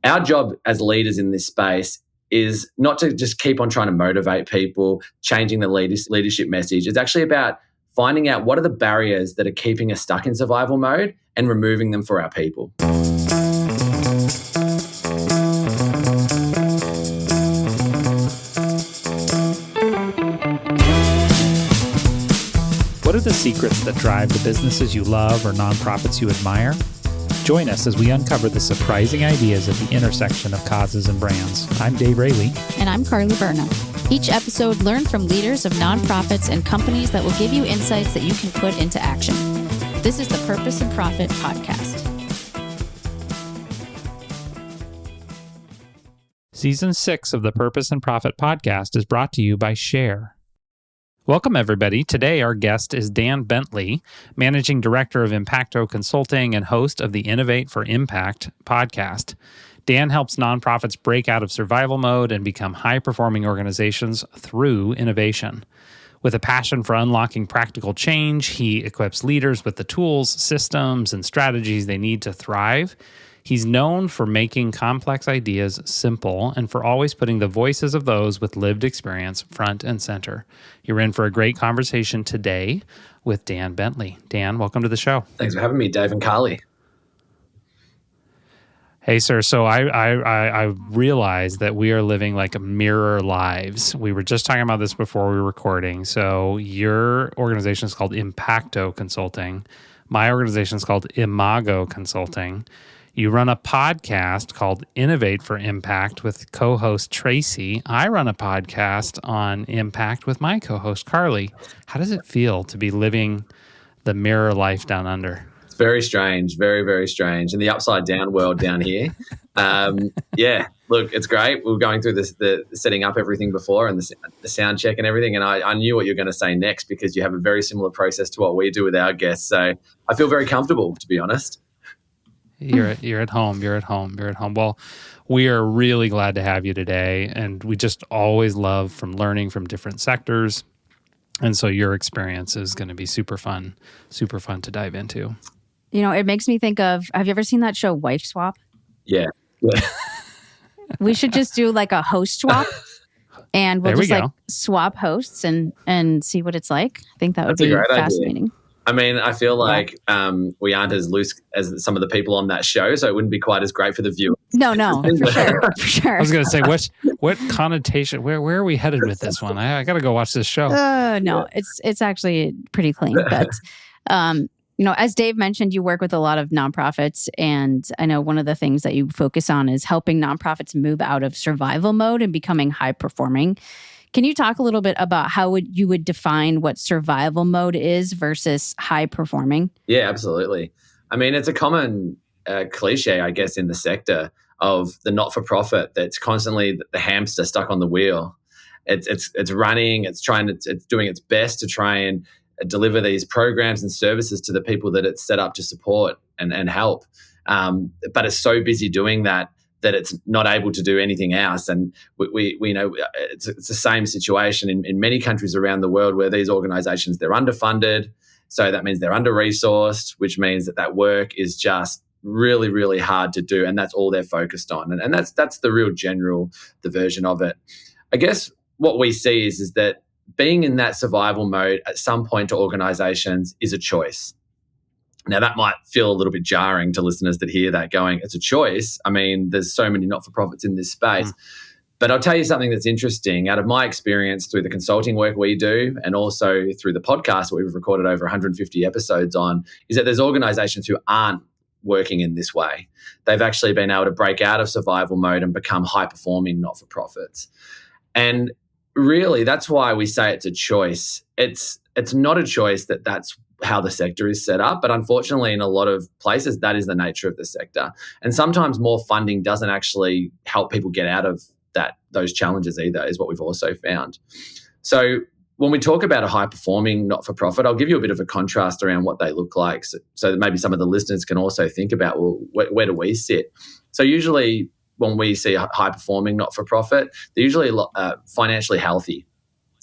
Our job as leaders in this space is not to just keep on trying to motivate people, changing the leadership message. It's actually about finding out what are the barriers that are keeping us stuck in survival mode and removing them for our people. What are the secrets that drive the businesses you love or nonprofits you admire? Join us as we uncover the surprising ideas at the intersection of causes and brands. I'm Dave Raley. And I'm Berna. Each episode, learn from leaders of nonprofits and companies that will give you insights that you can put into action. This is the Purpose and Profit Podcast. Season 6 of the Purpose and Profit Podcast is brought to you by Share. Welcome, everybody. Today, our guest is Dan Bentley, Managing Director of Impacto Consulting and host of the Innovate for Impact podcast. Dan helps nonprofits break out of survival mode and become high-performing organizations through innovation. With a passion for unlocking practical change, he equips leaders with the tools, systems, and strategies they need to thrive. He's known for making complex ideas simple and for always putting the voices of those with lived experience front and center. You're in for a great conversation today with Dan Bentley. Dan, welcome to the show. Thanks for having me, Dave and Carly. Hey, sir. So I realized that we are living like mirror lives. We were just talking about this before we were recording. So your organization is called Impacto Consulting. My organization is called Imago Consulting. You run a podcast called Innovate for Impact with co-host Tracy. I run a podcast on impact with my co-host Carly. How does it feel to be living the mirror life down under? It's very strange, very, very strange. In the upside down world down here. Yeah, look, it's great. We were going through the setting up everything before and the sound check and everything. And I knew what you were going to say next because you have a very similar process to what we do with our guests. So I feel very comfortable, to be honest. You're at home. Well, we are really glad to have you today, and we just always love from learning from different sectors, and so your experience is going to be super fun to dive into. You know, it makes me think of, have you ever seen that show Wife Swap? Yeah. We should just do like a host swap, and we'll just swap hosts and see what it's like. I think that would be fascinating. Idea. I mean, I feel like we aren't as loose as some of the people on that show, so it wouldn't be quite as great for the viewers. No, for sure. I was going to say, what connotation? Where are we headed with this one? I got to go watch this show. No, it's actually pretty clean. But as Dave mentioned, you work with a lot of nonprofits, and I know one of the things that you focus on is helping nonprofits move out of survival mode and becoming high performing. Can you talk a little bit about how you would define what survival mode is versus high performing? Yeah, absolutely. I mean, it's a common cliche, I guess, in the sector of the not-for-profit that's constantly the hamster stuck on the wheel. It's running, it's doing its best to try and deliver these programs and services to the people that it's set up to support and help. But it's so busy doing that it's not able to do anything else. And we know it's the same situation in many countries around the world where these organizations, they're underfunded. So that means they're under-resourced, which means that work is just really, really hard to do. And that's all they're focused on. And that's the real general, the version of it. I guess what we see is that being in that survival mode at some point to organizations is a choice. Now, that might feel a little bit jarring to listeners that hear that going, it's a choice. I mean, there's so many not-for-profits in this space. But I'll tell you something that's interesting. Out of my experience through the consulting work we do and also through the podcast that we've recorded over 150 episodes on, is that there's organizations who aren't working in this way. They've actually been able to break out of survival mode and become high-performing not-for-profits. And really, that's why we say it's a choice. It's not a choice that's how the sector is set up. But unfortunately, in a lot of places, that is the nature of the sector. And sometimes more funding doesn't actually help people get out of those challenges either, is what we've also found. So when we talk about a high-performing not-for-profit, I'll give you a bit of a contrast around what they look like so that maybe some of the listeners can also think about, well, where do we sit? So usually when we see a high-performing not-for-profit, they're usually financially healthy.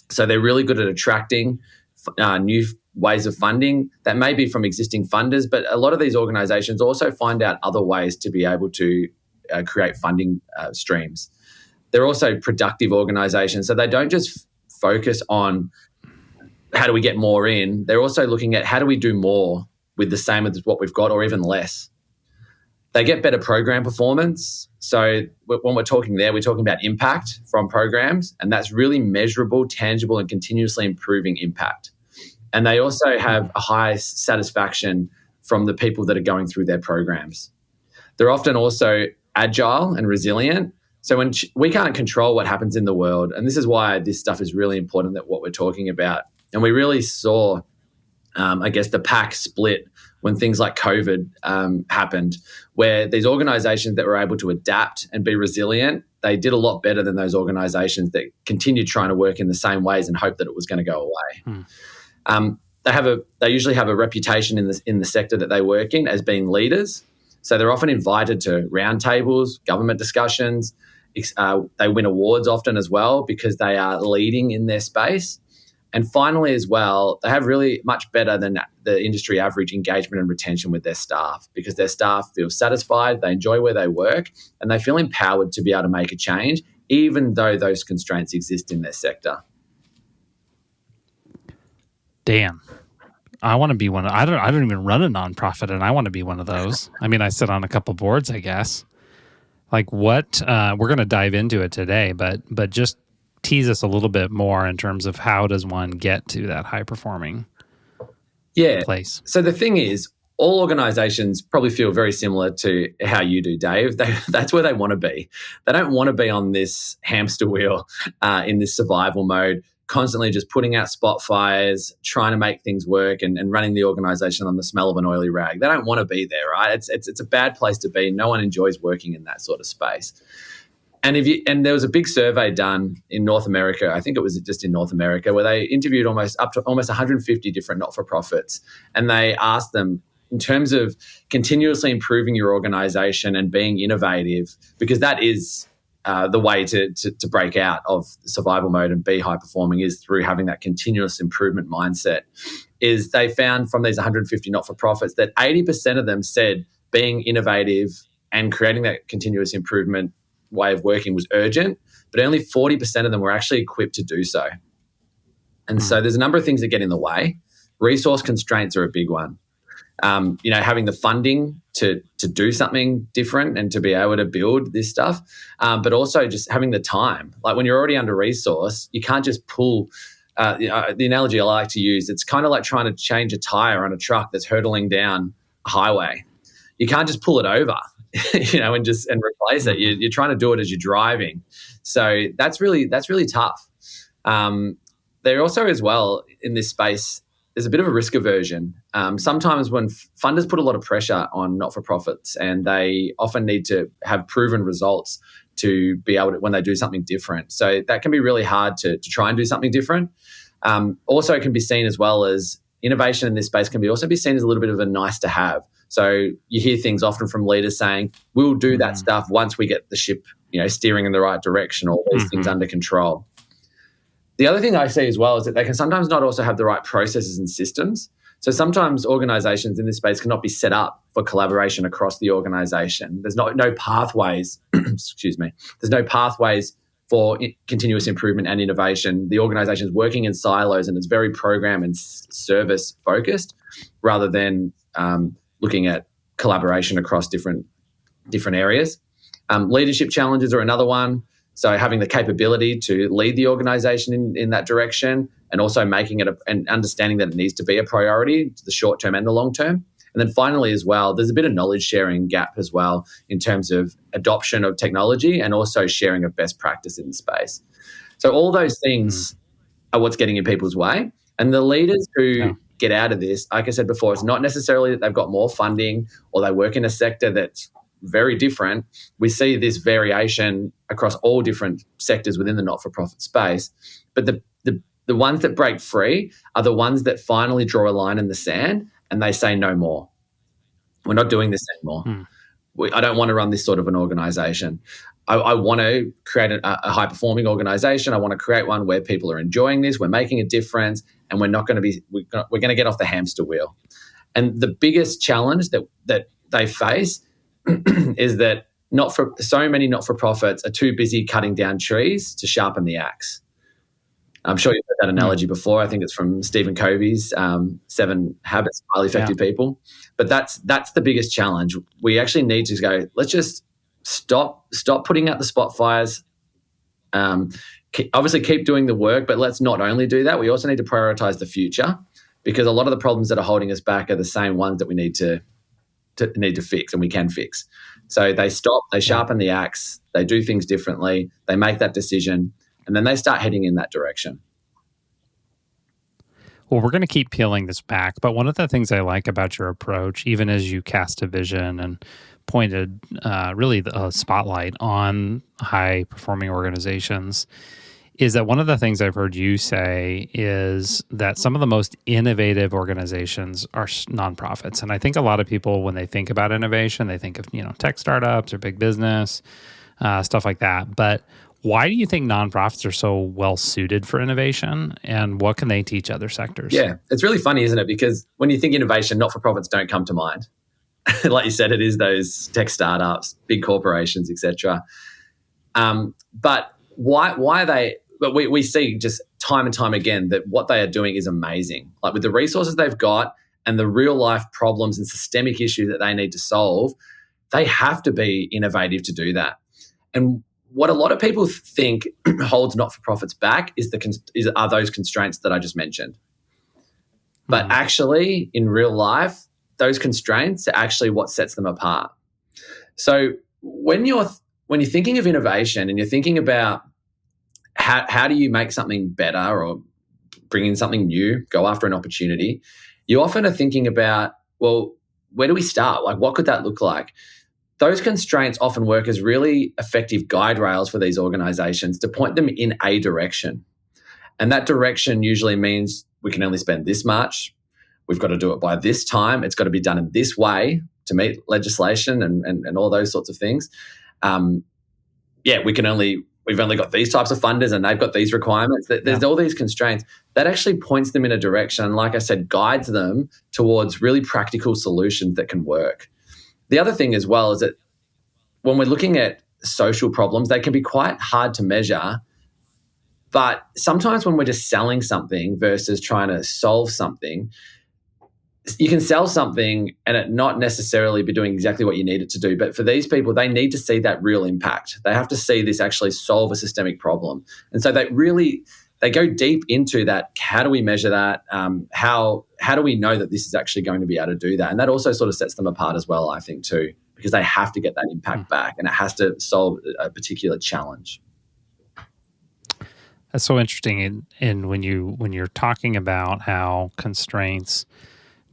So they're really good at attracting new ways of funding that may be from existing funders, but a lot of these organizations also find out other ways to be able to create funding streams. They're also productive organizations. So they don't just focus on how do we get more in. They're also looking at how do we do more with the same as what we've got or even less. They get better program performance. So when we're talking there, we're talking about impact from programs, and that's really measurable, tangible, and continuously improving impact. And they also have a high satisfaction from the people that are going through their programs. They're often also agile and resilient. So when we can't control what happens in the world, and this is why this stuff is really important, that what we're talking about. And we really saw, the pack split when things like COVID happened, where these organizations that were able to adapt and be resilient, they did a lot better than those organizations that continued trying to work in the same ways and hope that it was going to go away. They usually have a reputation in the sector that they work in as being leaders. So they're often invited to roundtables, government discussions. They win awards often as well because they are leading in their space. And finally as well, they have really much better than the industry average engagement and retention with their staff, because their staff feel satisfied, they enjoy where they work, and they feel empowered to be able to make a change, even though those constraints exist in their sector. Dan, I want to be one. I don't even run a nonprofit, and I want to be one of those. I mean, I sit on a couple boards, I guess. Like what? We're going to dive into it today, but just tease us a little bit more in terms of how does one get to that high performing place. So the thing is, all organizations probably feel very similar to how you do, Dave. That's where they want to be. They don't want to be on this hamster wheel in this survival mode, constantly just putting out spot fires, trying to make things work and running the organization on the smell of an oily rag. They don't want to be there, right? It's a bad place to be. No one enjoys working in that sort of space. And there was a big survey done in North America, I think it was just in North America, where they interviewed almost 150 different not-for-profits, and they asked them, in terms of continuously improving your organization and being innovative, because that is the way to break out of survival mode and be high performing, is through having that continuous improvement mindset, is they found from these 150 not-for-profits that 80% of them said being innovative and creating that continuous improvement way of working was urgent, but only 40% of them were actually equipped to do so. And so there's a number of things that get in the way. Resource constraints are a big one. Having the funding to do something different and to be able to build this stuff, but also just having the time. Like when you're already under-resourced, you can't just pull the analogy I like to use, it's kind of like trying to change a tire on a truck that's hurtling down a highway. You can't just pull it over, and replace it. You're trying to do it as you're driving. So that's really tough. There also as well in this space, there's a bit of a risk aversion. Sometimes when funders put a lot of pressure on not-for-profits, and they often need to have proven results to be able to, when they do something different. So that can be really hard to try and do something different. Also, it can be seen as well as innovation in this space can also be seen as a little bit of a nice to have. So you hear things often from leaders saying, we'll do that stuff once we get the ship, steering in the right direction, or these things under control. The other thing I see as well is that they can sometimes not also have the right processes and systems. So sometimes organizations in this space cannot be set up for collaboration across the organization. There's no pathways, excuse me, there's no pathways for continuous improvement and innovation. The organization is working in silos, and it's very program and service focused rather than looking at collaboration across different areas. Leadership challenges are another one. So having the capability to lead the organization in that direction, and also making it and understanding that it needs to be a priority, the short term and the long term. And then finally as well, there's a bit of knowledge sharing gap as well in terms of adoption of technology and also sharing of best practice in the space. So all those things are what's getting in people's way. And the leaders who get out of this, like I said before, it's not necessarily that they've got more funding or they work in a sector that's very different. We see this variation across all different sectors within the not-for-profit space. But the ones that break free are the ones that finally draw a line in the sand and they say no more. We're not doing this anymore. I don't want to run this sort of an organization. I want to create a high-performing organization. I want to create one where people are enjoying this, we're making a difference, and we're going to get off the hamster wheel. And the biggest challenge that they face is that so many not-for-profits are too busy cutting down trees to sharpen the axe. I'm sure you've heard that analogy before. I think it's from Stephen Covey's 7 Habits of Highly Effective People. But that's the biggest challenge. We actually need to go, let's just stop putting out the spot fires. Obviously keep doing the work, but let's not only do that, we also need to prioritize the future, because a lot of the problems that are holding us back are the same ones that we need to fix, and we can fix. So they stop, they sharpen the axe, they do things differently, they make that decision, and then they start heading in that direction. Well, we're going to keep peeling this back, but one of the things I like about your approach, even as you cast a vision and pointed really a spotlight on high-performing organizations, is that one of the things I've heard you say is that some of the most innovative organizations are nonprofits. And I think a lot of people, when they think about innovation, they think of, tech startups or big business, stuff like that. But why do you think nonprofits are so well suited for innovation, and what can they teach other sectors? Yeah, it's really funny, isn't it? Because when you think innovation, not-for-profits don't come to mind. Like you said, it is those tech startups, big corporations, etc. But why are they? But we see just time and time again that what they are doing is amazing. Like with the resources they've got and the real life problems and systemic issues that they need to solve, they have to be innovative to do that. And what a lot of people think holds not-for-profits back are those constraints that I just mentioned. But actually, in real life, those constraints are actually what sets them apart. So when you're thinking of innovation and you're thinking about how do you make something better or bring in something new, go after an opportunity, you often are thinking about, well, where do we start? Like, what could that look like? Those constraints often work as really effective guide rails for these organizations to point them in a direction. And that direction usually means we can only spend this much. We've got to do it by this time. It's got to be done in this way to meet legislation and all those sorts of things. We've only got these types of funders and they've got these requirements. There's all these constraints. That actually points them in a direction, like I said, guides them towards really practical solutions that can work. The other thing as well is that when we're looking at social problems, they can be quite hard to measure. But sometimes when we're just selling something versus trying to solve something, you can sell something and it not necessarily be doing exactly what you need it to do. But for these people, they need to see that real impact. They have to see this actually solve a systemic problem. And so they go deep into that. How do we measure that? How do we know that this is actually going to be able to do that? And that also sort of sets them apart as well, I think, too, because they have to get that impact back and it has to solve a particular challenge. That's so interesting. And when you're talking about how constraints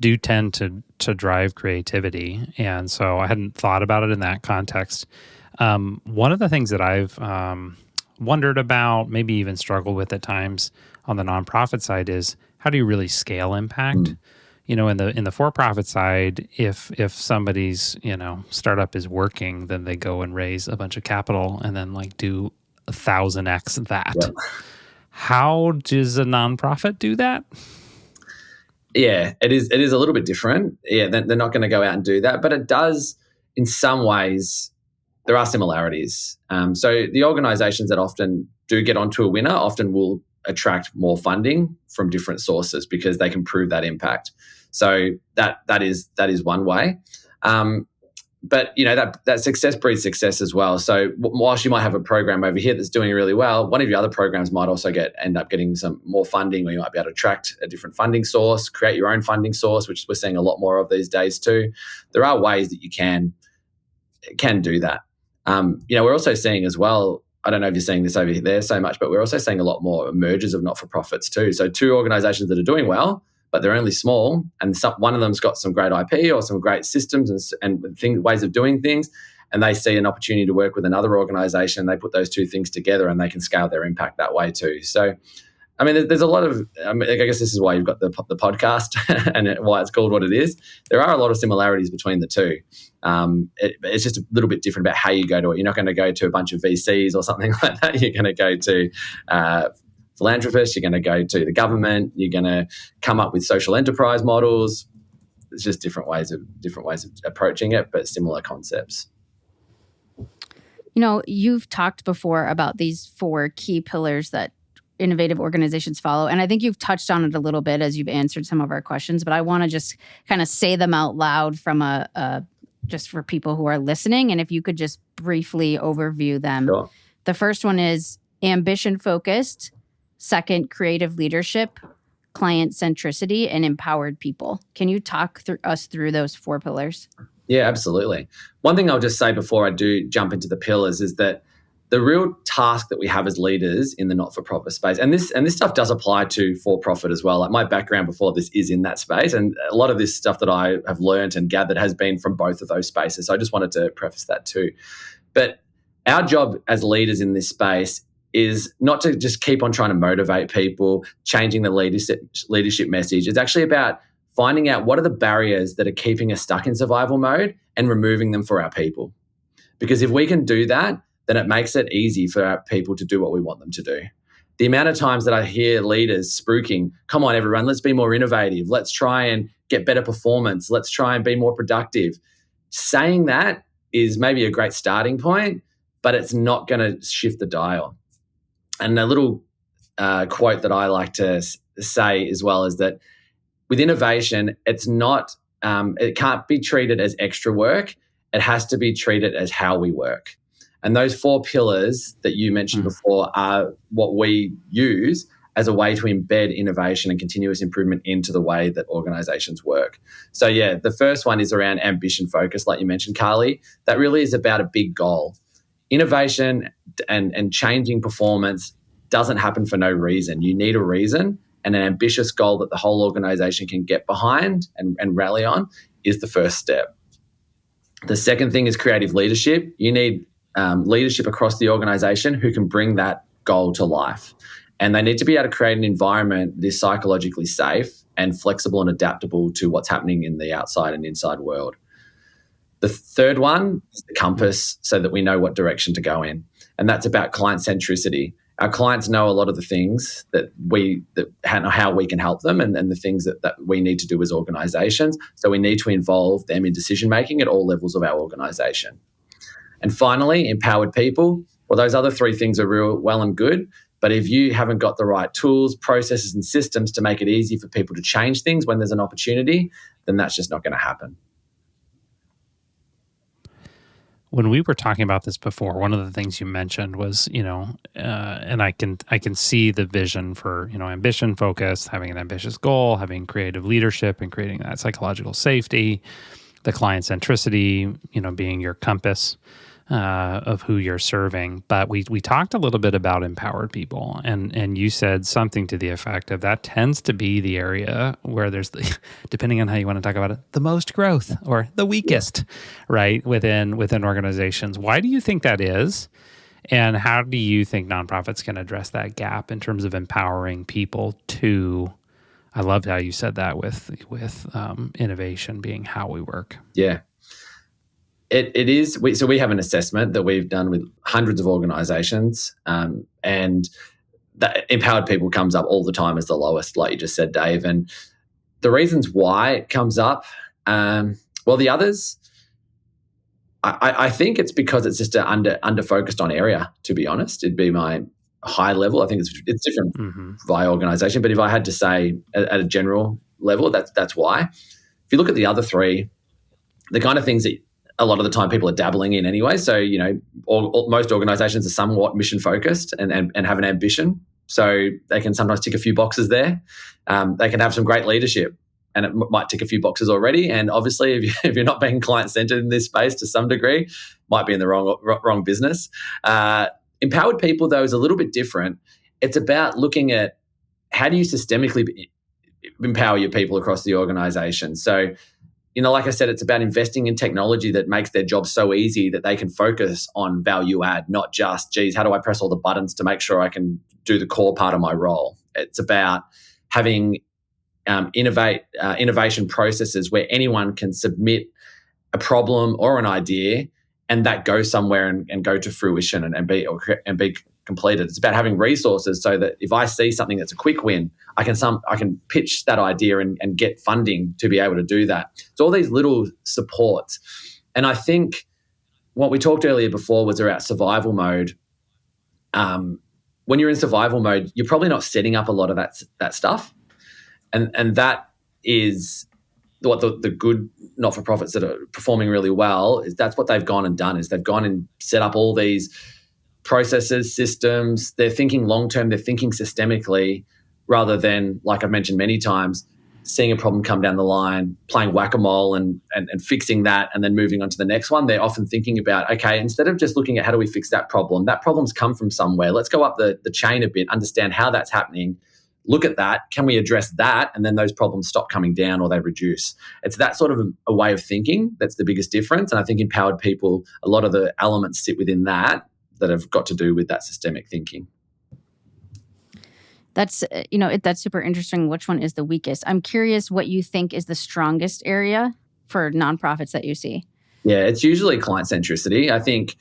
do tend to drive creativity, and so I hadn't thought about it in that context. One of the things that I've wondered about, maybe even struggled with at times on the nonprofit side, is how do you really scale impact? In the for-profit side, if somebody's startup is working, then they go and raise a bunch of capital and then do 1,000x that. Yep. How does a nonprofit do that? Yeah, it is a little bit different. Yeah, they're not going to go out and do that, but it does in some ways. There are similarities. So the organizations that often do get onto a winner often will attract more funding from different sources because they can prove that impact. So that is one way. But that success breeds success as well. So whilst you might have a program over here that's doing really well, one of your other programs might also end up getting some more funding, or you might be able to attract a different funding source, create your own funding source, which we're seeing a lot more of these days too. There are ways that you can do that. We're also seeing as well, I don't know if you're seeing this over there so much, but we're also seeing a lot more mergers of not-for-profits too. So two organizations that are doing well, but they're only small, and one of them's got some great IP or some great systems and ways of doing things, and they see an opportunity to work with another organization. They put those two things together and they can scale their impact that way too. So, I mean, there's a lot of, I guess this is why you've got the podcast and why it's called what it is. There are a lot of similarities between the two. It's just a little bit different about how you go to it. You're not going to go to a bunch of VCs or something like that. You're going to go to philanthropists, you're going to go to the government, you're going to come up with social enterprise models. It's just different ways of approaching it, but similar concepts. You've talked before about these 4 key pillars that innovative organizations follow. And I think you've touched on it a little bit as you've answered some of our questions, but I want to just kind of say them out loud from just for people who are listening. And if you could just briefly overview them. Sure. The first one is ambition focused. Second, creative leadership, client centricity, and empowered people. Can you talk us through those 4 pillars? Yeah, absolutely. One thing I'll just say before I do jump into the pillars is that the real task that we have as leaders in the not-for-profit space, and this stuff does apply to for-profit as well. Like my background before this is in that space, and a lot of this stuff that I have learned and gathered has been from both of those spaces. So I just wanted to preface that too. But our job as leaders in this space is not to just keep on trying to motivate people, changing the leadership message. It's actually about finding out what are the barriers that are keeping us stuck in survival mode and removing them for our people. Because if we can do that, then it makes it easy for our people to do what we want them to do. The amount of times that I hear leaders spruiking, come on everyone, let's be more innovative. Let's try and get better performance. Let's try and be more productive. Saying that is maybe a great starting point, but it's not going to shift the dial. And a little quote that I like to say as well is that with innovation, it's not, it can't be treated as extra work. It has to be treated as how we work. And those 4 pillars that you mentioned before are what we use as a way to embed innovation and continuous improvement into the way that organizations work. So yeah, the first one is around ambition focus, like you mentioned, Carly. That really is about a big goal. Innovation and changing performance doesn't happen for no reason. You need a reason, and an ambitious goal that the whole organization can get behind and rally on is the first step. The second thing is creative leadership. You need leadership across the organization who can bring that goal to life. And they need to be able to create an environment that is psychologically safe and flexible and adaptable to what's happening in the outside and inside world. The third one is the compass, so that we know what direction to go in. And that's about client centricity. Our clients know a lot of the things how we can help them and the things that we need to do as organizations. So we need to involve them in decision making at all levels of our organization. And finally, empowered people. Well, those other 3 things are real well and good, but if you haven't got the right tools, processes, and systems to make it easy for people to change things when there's an opportunity, then that's just not going to happen. When we were talking about this before, one of the things you mentioned was, and I can see the vision for, ambition focus, having an ambitious goal, having creative leadership and creating that psychological safety, the client centricity, being your compass of who you're serving. But we talked a little bit about empowered people, and you said something to the effect of that tends to be the area where there's, depending on how you want to talk about it, the most growth or the weakest, right, within organizations. Why do you think that is? And how do you think nonprofits can address that gap in terms of empowering people to, I loved how you said that with innovation being how we work. Yeah. It is. So we have an assessment that we've done with hundreds of organizations, and that empowered people comes up all the time as the lowest, like you just said, Dave. And the reasons why it comes up, well, the others, I think it's because it's just an under focused on area, to be honest. It'd be my high level. I think it's different by organization, but if I had to say at a general level, that's why. If you look at the other 3, the kind of things that a lot of the time people are dabbling in anyway. So, most organizations are somewhat mission focused and have an ambition. So they can sometimes tick a few boxes there. They can have some great leadership and it might tick a few boxes already. And obviously, if you're not being client centered in this space to some degree, might be in the wrong business. Empowered people, though, is a little bit different. It's about looking at how do you systemically empower your people across the organization. So, like I said, it's about investing in technology that makes their job so easy that they can focus on value add, not just, geez, how do I press all the buttons to make sure I can do the core part of my role? It's about having innovation processes where anyone can submit a problem or an idea and that goes somewhere and go to fruition and be completed. It's about having resources so that if I see something that's a quick win, I can pitch that idea and get funding to be able to do that. So all these little supports. And I think what we talked earlier before was about survival mode. When you're in survival mode, you're probably not setting up a lot of that stuff, and that is what the good not-for-profits that are performing really well is. That's what they've gone and done, is they've gone and set up all these processes, systems. They're thinking long-term, they're thinking systemically, rather than, like I've mentioned many times, seeing a problem come down the line, playing whack-a-mole and fixing that and then moving on to the next one. They're often thinking about, okay, instead of just looking at how do we fix that problem's come from somewhere. Let's go up the chain a bit, understand how that's happening, look at that. Can we address that? And then those problems stop coming down or they reduce. It's that sort of a way of thinking that's the biggest difference. And I think empowered people, a lot of the elements sit within that have got to do with that systemic thinking. That's, that's super interesting. Which one is the weakest? I'm curious what you think is the strongest area for nonprofits that you see. Yeah, it's usually client centricity. I think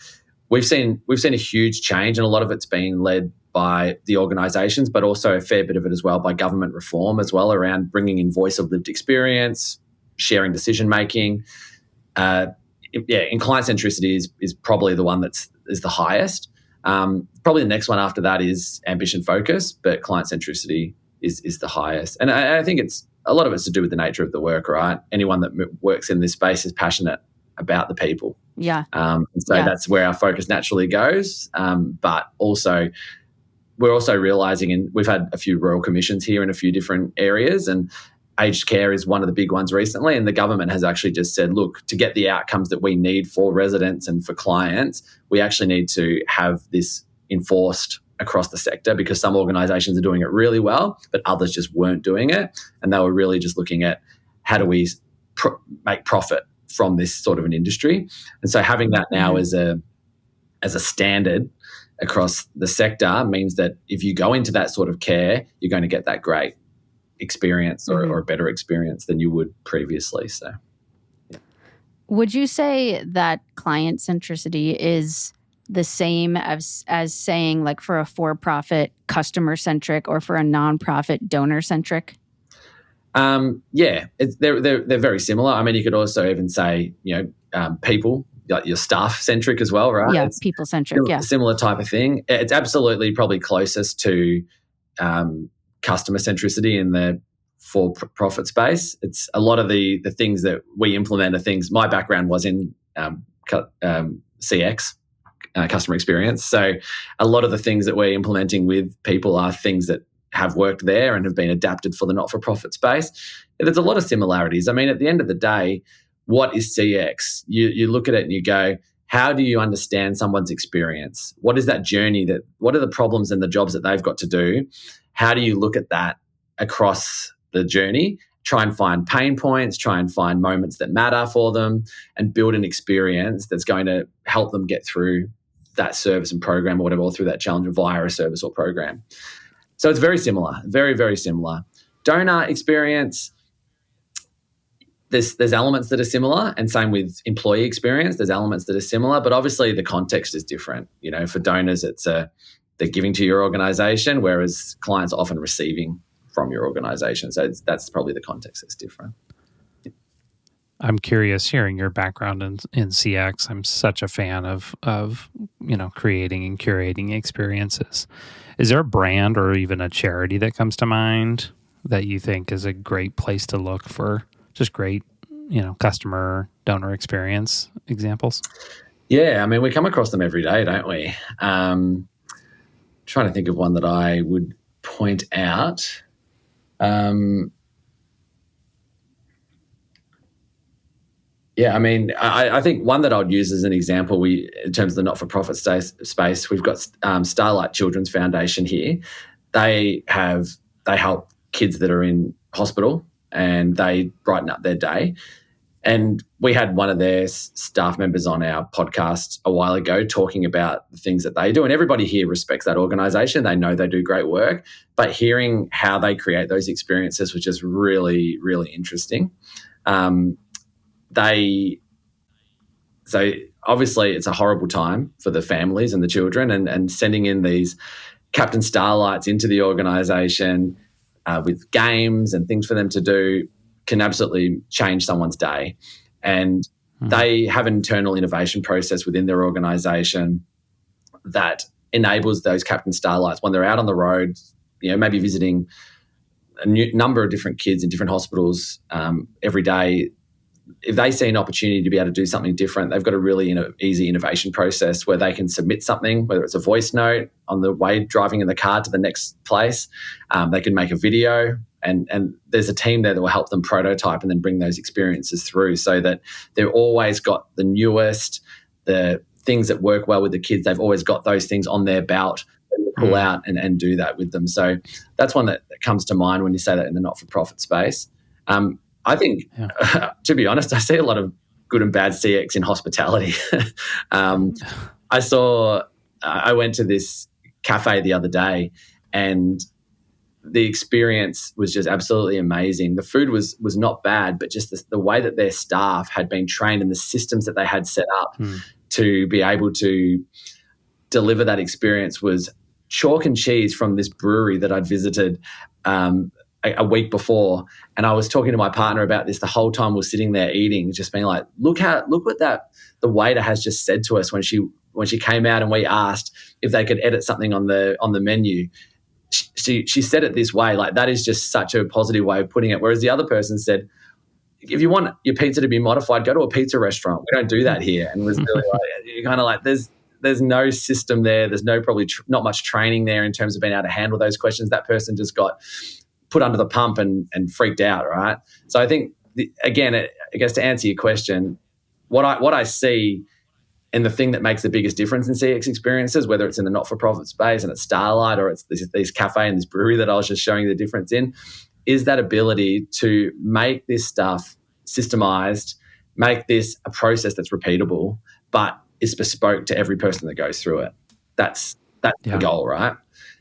we've seen a huge change, and a lot of it's been led by the organisations, but also a fair bit of it as well by government reform as well, around bringing in voice of lived experience, sharing decision making. In client centricity is probably the one is the highest. Probably the next one after that is ambition focus, but client centricity is the highest. And I think a lot of it's to do with the nature of the work, right? Anyone that works in this space is passionate about the people. Yeah. That's where our focus naturally goes. But also, we're also realising, and we've had a few royal commissions here in a few different areas, and aged care is one of the big ones recently, and the government has actually just said, look, to get the outcomes that we need for residents and for clients, we actually need to have this enforced across the sector, because some organisations are doing it really well, but others just weren't doing it. And they were really just looking at how do we make profit from this sort of an industry. And so having that now as a standard across the sector means that if you go into that sort of care, you're going to get that great experience or a better experience than you would previously. So, yeah. Would you say that client centricity is the same as saying, like, for a for-profit customer centric or for a nonprofit donor centric? They're very similar. I mean, you could also even say, people, like your staff centric as well, right? Yeah, people centric. Yeah, similar type of thing. It's absolutely probably closest to customer centricity in the for-profit space. It's a lot of the things that we implement are things. My background was in CX, customer experience. So a lot of the things that we're implementing with people are things that have worked there and have been adapted for the not-for-profit space. There's a lot of similarities. I mean, at the end of the day, what is CX? You look at it and you go, how do you understand someone's experience? What is that journey? What are the problems and the jobs that they've got to do? How do you look at that across the journey? Try and find pain points, try and find moments that matter for them, and build an experience that's going to help them get through that service and program or whatever, or through that challenge via a service or program. So it's very similar, very, very similar. Donor experience, there's elements that are similar, and same with employee experience. There's elements that are similar, but obviously the context is different. For donors, they're giving to your organisation, whereas clients are often receiving from your organisation. So that's probably the context that's different. I'm curious, hearing your background in CX. I'm such a fan of creating and curating experiences. Is there a brand or even a charity that comes to mind that you think is a great place to look for just great, customer donor experience examples? Yeah, I mean, we come across them every day, don't we? Trying to think of one that I would point out. I mean, I think one that I would use as an example, in terms of the not-for-profit space, we've got Starlight Children's Foundation here. They help kids that are in hospital, and they brighten up their day. And we had one of their staff members on our podcast a while ago talking about the things that they do. And everybody here respects that organisation. They know they do great work. But hearing how they create those experiences was just really, really interesting. So obviously it's a horrible time for the families and the children, and sending in these Captain Starlights into the organisation with games and things for them to do can absolutely change someone's day. And They have an internal innovation process within their organization that enables those captain starlights when they're out on the road, maybe visiting a number of different kids in different hospitals every day. If they see an opportunity to be able to do something different, they've got a really easy innovation process where they can submit something, whether it's a voice note on the way driving in the car to the next place. They can make a video, and there's a team there that will help them prototype and then bring those experiences through so that they've always got the newest, the things that work well with the kids. They've always got those things on their belt to pull out and do that with them. So that's one that comes to mind when you say that in the not-for-profit space. I think, to be honest, I see a lot of good and bad CX in hospitality. I went to this cafe the other day, and the experience was just absolutely amazing. The food was not bad, but just the way that their staff had been trained and the systems that they had set up to be able to deliver that experience was chalk and cheese from this brewery that I'd visited a week before. And I was talking to my partner about this the whole time we're sitting there eating, just being like, look what the waiter has just said to us when she came out and we asked if they could edit something on the menu. She said it this way, like that is just such a positive way of putting it. Whereas the other person said, if you want your pizza to be modified, go to a pizza restaurant. We don't do that here. And was really like, you're kind of like, there's no system there. There's no probably not much training there in terms of being able to handle those questions. That person just got put under the pump and freaked out, right? So I think, again, I guess to answer your question, what I see and the thing that makes the biggest difference in CX experiences, whether it's in the not-for-profit space and it's Starlight or it's this cafe and this brewery that I was just showing you the difference in, is that ability to make this stuff systemized, make this a process that's repeatable, but is bespoke to every person that goes through it. That's the goal, right?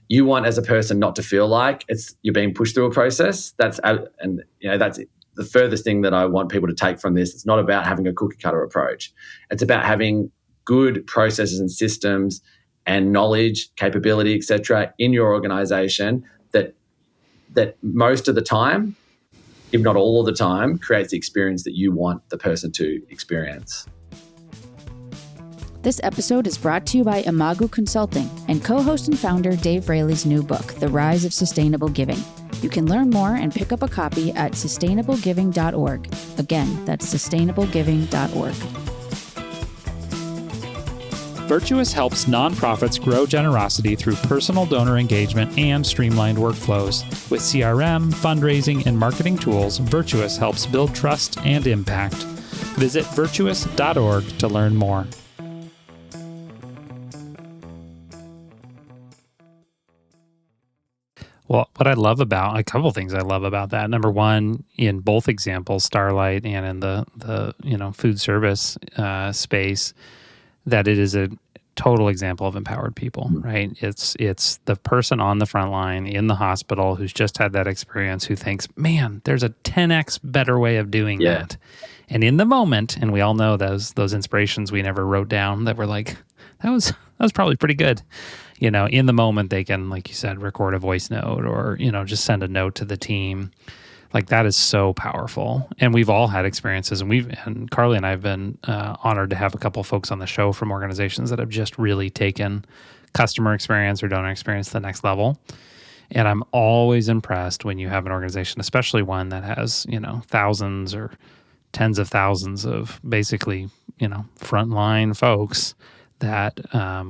You want as a person not to feel like you're being pushed through a process. That's the furthest thing that I want people to take from this. It's not about having a cookie cutter approach. It's about having good processes and systems and knowledge, capability, etc., in your organization that most of the time, if not all of the time, creates the experience that you want the person to experience. This episode is brought to you by Imago Consulting and co-host and founder Dave Raley's new book, The Rise of Sustainable Giving. You can learn more and pick up a copy at sustainablegiving.org. Again, that's sustainablegiving.org. Virtuous helps nonprofits grow generosity through personal donor engagement and streamlined workflows. With CRM, fundraising, and marketing tools, Virtuous helps build trust and impact. Visit virtuous.org to learn more. Well, what I love about, a couple of things I love about that. Number one, in both examples, Starlight and in the food service space, that it is a total example of empowered people, right? It's the person on the front line in the hospital who's just had that experience who thinks, man, there's a 10x better way of doing that. And in the moment, and we all know those inspirations we never wrote down that were like, that was probably pretty good. In the moment, they can, like you said, record a voice note or, just send a note to the team. Like that is so powerful. And we've all had experiences, and Carly and I have been honored to have a couple of folks on the show from organizations that have just really taken customer experience or donor experience to the next level. And I'm always impressed when you have an organization, especially one that has, thousands or tens of thousands of basically, frontline folks that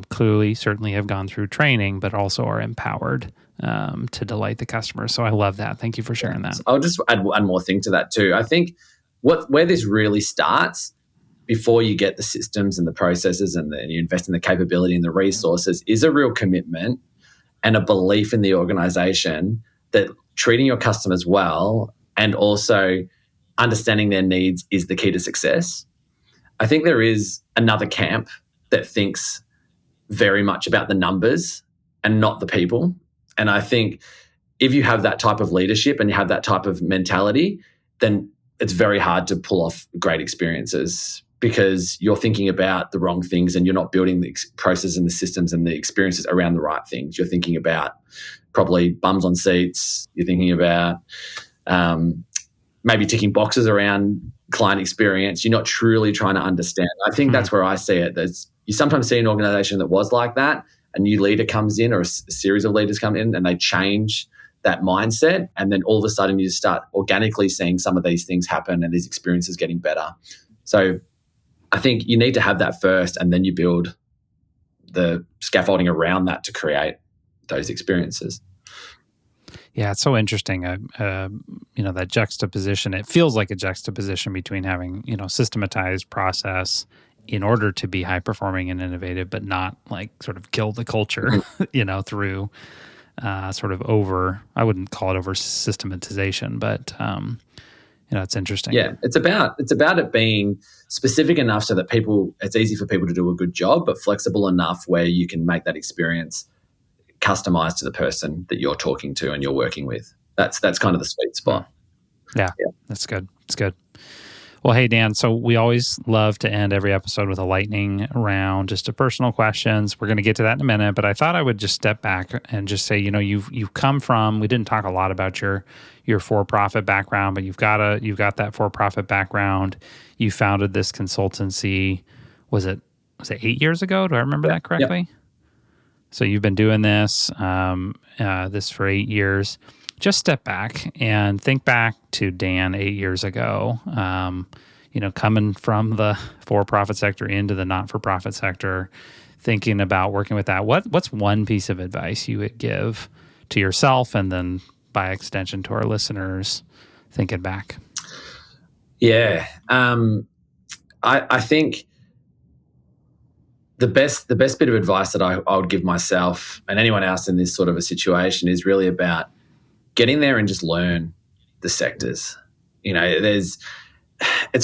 clearly certainly have gone through training, but also are empowered to delight the customers. So I love that. Thank you for sharing that. I'll just add one more thing to that too. I think where this really starts, before you get the systems and the processes and you invest in the capability and the resources, is a real commitment and a belief in the organization that treating your customers well and also understanding their needs is the key to success. I think there is another camp that thinks very much about the numbers and not the people. And I think if you have that type of leadership and you have that type of mentality, then it's very hard to pull off great experiences because you're thinking about the wrong things and you're not building the process and the systems and the experiences around the right things. You're thinking about probably bums on seats. You're thinking about maybe ticking boxes around client experience. You're not truly trying to understand. I think that's where I see it. You sometimes see an organization that was like that, a new leader comes in or a series of leaders come in and they change that mindset, and then all of a sudden you start organically seeing some of these things happen and these experiences getting better. So I think you need to have that first, and then you build the scaffolding around that to create those experiences. Yeah, it's so interesting. That juxtaposition, it feels like a juxtaposition between having, systematized process in order to be high performing and innovative, but not like sort of kill the culture, through sort of I wouldn't call it over systematization, but it's interesting. Yeah, it's about it being specific enough so that it's easy for people to do a good job, but flexible enough where you can make that experience customized to the person that you're talking to and you're working with. That's kind of the sweet spot. Yeah. That's good. It's good. Well, hey, Dan, so we always love to end every episode with a lightning round, just of personal questions. We're going to get to that in a minute, but I thought I would just step back and just say, you've come from, we didn't talk a lot about your for-profit background, but you've got that for-profit background. You founded this consultancy. Was it 8 years ago? Do I remember that correctly? Yep. So you've been doing this for 8 years. Just step back and think back to Dan 8 years ago, coming from the for-profit sector into the not-for-profit sector, thinking about working with that. What's one piece of advice you would give to yourself and then by extension to our listeners thinking back? Yeah. I think the best bit of advice that I would give myself and anyone else in this sort of a situation is really about getting there and just learn the sectors. It's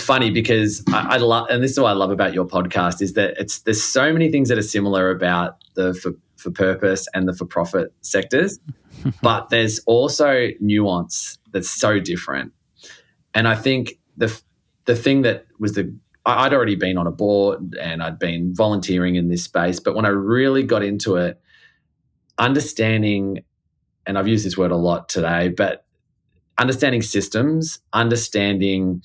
funny because I love, and this is what I love about your podcast, is that there's so many things that are similar about the for purpose and the for-profit sectors, but there's also nuance that's so different. And I think the thing that was I'd already been on a board and I'd been volunteering in this space, but when I really got into it, understanding, and I've used this word a lot today, but understanding systems, understanding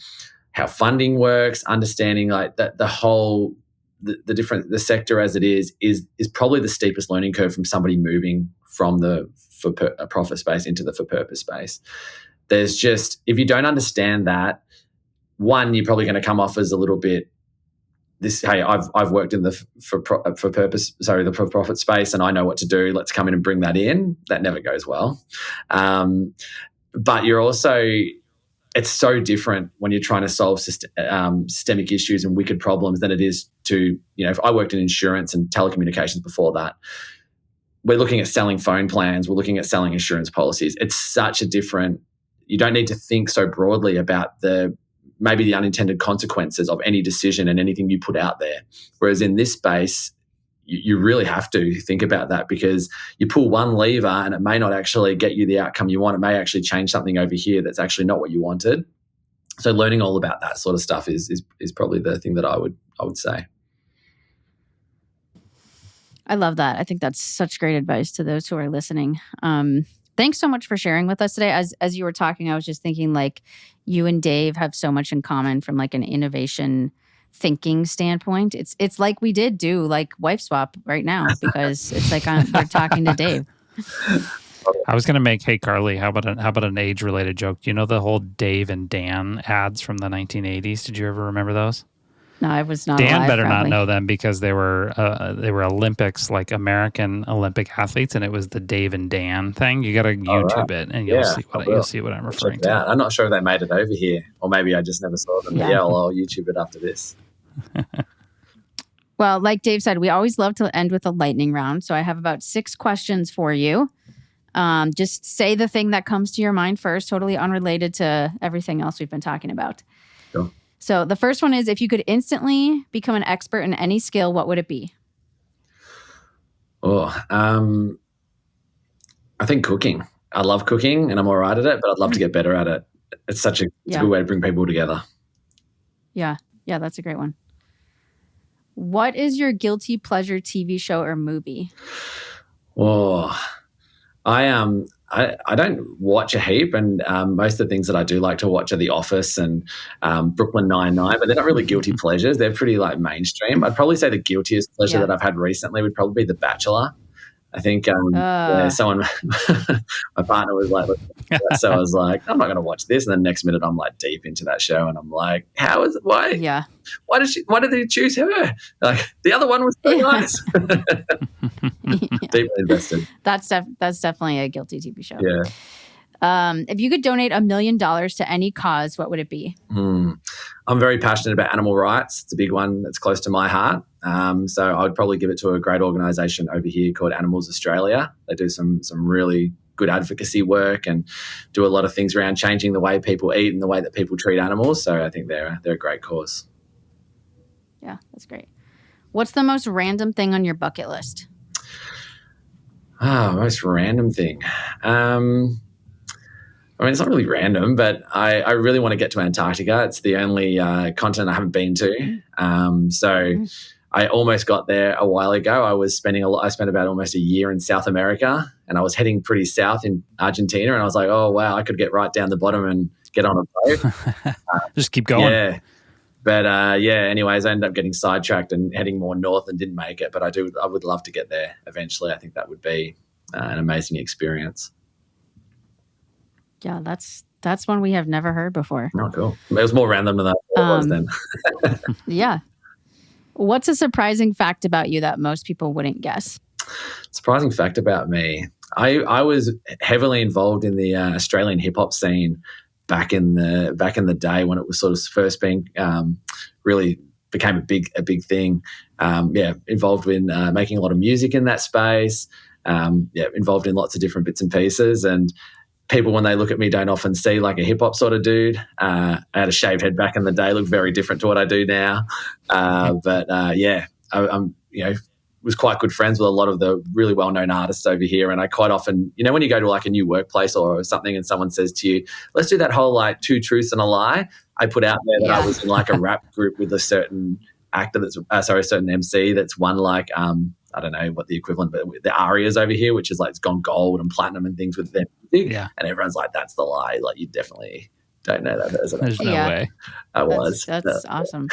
how funding works, understanding like that the whole the sector as it is probably the steepest learning curve from somebody moving from the for-profit space into the for-purpose space. There's just, if you don't understand that, one, you're probably going to come off as a little bit hey, I've worked in the for-profit space and I know what to do. Let's come in and bring that in. That never goes well. But you're also, it's so different when you're trying to solve systemic issues and wicked problems than it is to, if I worked in insurance and telecommunications before that, we're looking at selling phone plans, we're looking at selling insurance policies. It's such a different, you don't need to think so broadly about maybe the unintended consequences of any decision and anything you put out there. Whereas in this space, you really have to think about that, because you pull one lever and it may not actually get you the outcome you want. It may actually change something over here that's actually not what you wanted. So learning all about that sort of stuff is probably the thing that I would say. I love that. I think that's such great advice to those who are listening. Thanks so much for sharing with us today. As you were talking, I was just thinking like you and Dave have so much in common from like an innovation thinking standpoint. It's like we did do like wife swap right now, because it's like we're talking to Dave. I was going to make, hey Carly, how about an age related joke? Do you know the whole Dave and Dan ads from the 1980s? Did you ever remember those? No, I was not. Dan alive, better probably. not know them, because they were Olympics, like American Olympic athletes, and it was the Dave and Dan thing. You got to YouTube it, and you'll see what I'm referring to. I'm not sure if they made it over here, or maybe I just never saw them. Yeah, I'll YouTube it after this. Well, like Dave said, we always love to end with a lightning round. So I have about 6 questions for you. Just say the thing that comes to your mind first, totally unrelated to everything else we've been talking about. Sure. So the first one is, if you could instantly become an expert in any skill, what would it be? I think cooking. I love cooking and I'm all right at it, but I'd love to get better at it. It's a good way to bring people together. Yeah, that's a great one. What is your guilty pleasure TV show or movie? I I don't watch a heap, and most of the things that I do like to watch are The Office and Brooklyn Nine-Nine, but they're not really guilty pleasures. They're pretty like mainstream. I'd probably say the guiltiest pleasure that I've had recently would probably be The Bachelor. I think someone, my partner was like, so I was like, I'm not going to watch this. And then next minute I'm like deep into that show and I'm like, why did they choose her? Like the other one was so nice. Deeply invested. That's definitely a guilty TV show. Yeah. If you could donate $1 million to any cause, what would it be? I'm very passionate about animal rights. It's a big one that's close to my heart. So I would probably give it to a great organisation over here called Animals Australia. They do some really good advocacy work and do a lot of things around changing the way people eat and the way that people treat animals. So I think they're a great cause. Yeah, that's great. What's the most random thing on your bucket list? Most random thing. I mean, it's not really random, but I really want to get to Antarctica. It's the only continent I haven't been to. I almost got there a while ago. I spent about almost a year in South America, and I was heading pretty south in Argentina, and I was like, oh, wow, I could get right down the bottom and get on a boat. Just keep going. Yeah. But, anyways, I ended up getting sidetracked and heading more north and didn't make it. But I would love to get there eventually. I think that would be an amazing experience. Yeah, that's one we have never heard before. Oh, cool. It was more random than that was then. Yeah. What's a surprising fact about you that most people wouldn't guess? Surprising fact about me. I was heavily involved in the Australian hip hop scene back in the day when it was sort of first being really became a big thing. Involved in making a lot of music in that space. Involved in lots of different bits and pieces. And people, when they look at me, don't often see like a hip hop sort of dude. I had a shaved head back in the day, looked very different to what I do now. I'm was quite good friends with a lot of the really well-known artists over here. And I quite often, when you go to like a new workplace or something and someone says to you, let's do that whole like 2 truths and a lie. I put out there that I was in like a rap group with a certain actor a certain MC that's won like, I don't know what the equivalent, but the Arias over here, which is like it's gone gold and platinum and things with them. Yeah. And everyone's like, that's the lie. Like you definitely don't know that person. There's no way. That's awesome.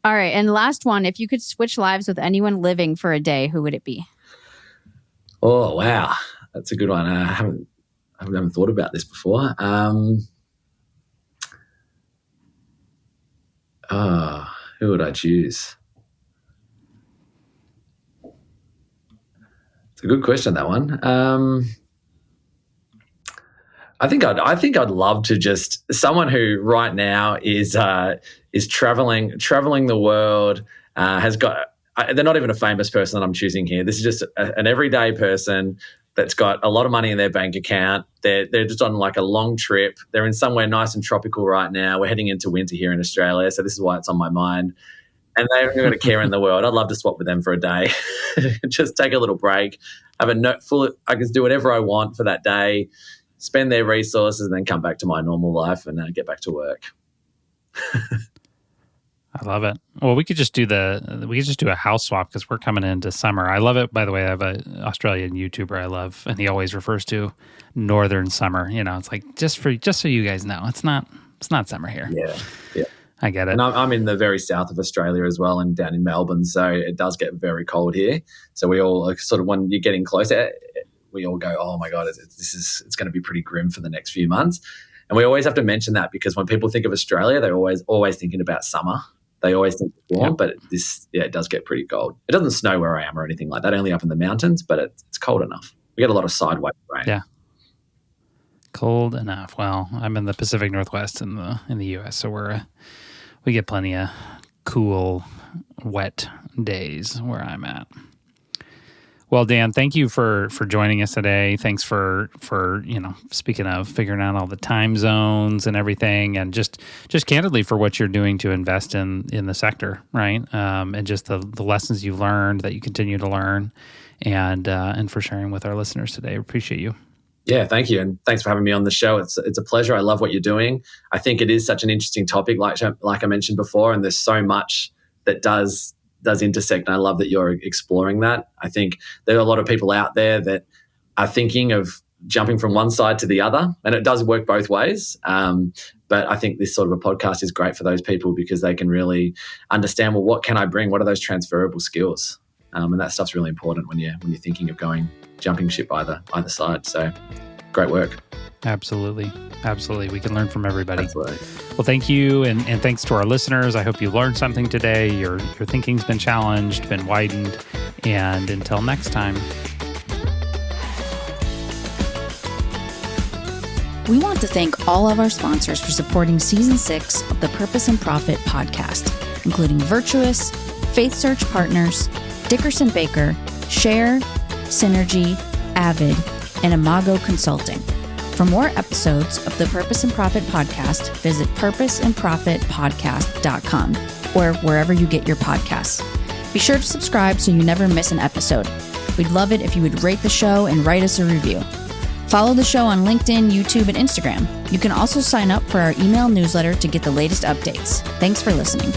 All right. And last one, if you could switch lives with anyone living for a day, who would it be? Oh, wow. That's a good one. I haven't thought about this before. Who would I choose? It's a good question, that one. I think I'd love to just someone who right now is traveling the world. Has got. They're not even a famous person that I'm choosing here. This is just an everyday person that's got a lot of money in their bank account. They're just on like a long trip. They're in somewhere nice and tropical right now. We're heading into winter here in Australia, so this is why it's on my mind. And they haven't got a care in the world. I'd love to swap with them for a day. Just take a little break, have a note full. I can do whatever I want for that day, spend their resources, and then come back to my normal life and get back to work. I love it. Well, we could just do a house swap because we're coming into summer. I love it. By the way, I have an Australian YouTuber I love, and he always refers to northern summer. It's like just so you guys know, it's not summer here. Yeah. I get it. And I'm in the very south of Australia as well, and down in Melbourne, so it does get very cold here. So we all sort of, when you're getting closer, we all go, oh my God, it's going to be pretty grim for the next few months. And we always have to mention that because when people think of Australia, they're always thinking about summer. They always think it's warm, but it does get pretty cold. It doesn't snow where I am or anything like that, only up in the mountains, but it's cold enough. We get a lot of sideways rain. Yeah. Cold enough. Well, I'm in the Pacific Northwest in the U.S., so we get plenty of cool, wet days where I'm at. Well, Dan, thank you for joining us today. Thanks for speaking of figuring out all the time zones and everything, and just candidly for what you're doing to invest in the sector, right? And just the lessons you've learned that you continue to learn, and for sharing with our listeners today. I appreciate you. Yeah, thank you, and thanks for having me on the show. It's a pleasure. I love what you're doing. I think it is such an interesting topic, like I mentioned before, and there's so much that does intersect, and I love that you're exploring that. I think there are a lot of people out there that are thinking of jumping from one side to the other, and it does work both ways. But I think this sort of a podcast is great for those people because they can really understand, well, what can I bring? What are those transferable skills? And that stuff's really important when you're thinking of jumping ship either side. So great work. Absolutely. We can learn from everybody. Absolutely. Well, thank you. And thanks to our listeners. I hope you learned something today. Your thinking's been challenged, been widened. And until next time. We want to thank all of our sponsors for supporting Season 6 of the Purpose and Profit podcast, including Virtuous, Faith Search Partners, Dickerson Baker, Share, Synergy, Avid, and Imago Consulting. For more episodes of the Purpose and Profit podcast, visit purposeandprofitpodcast.com or wherever you get your podcasts. Be sure to subscribe so you never miss an episode. We'd love it if you would rate the show and write us a review. Follow the show on LinkedIn, YouTube, and Instagram. You can also sign up for our email newsletter to get the latest updates. Thanks for listening.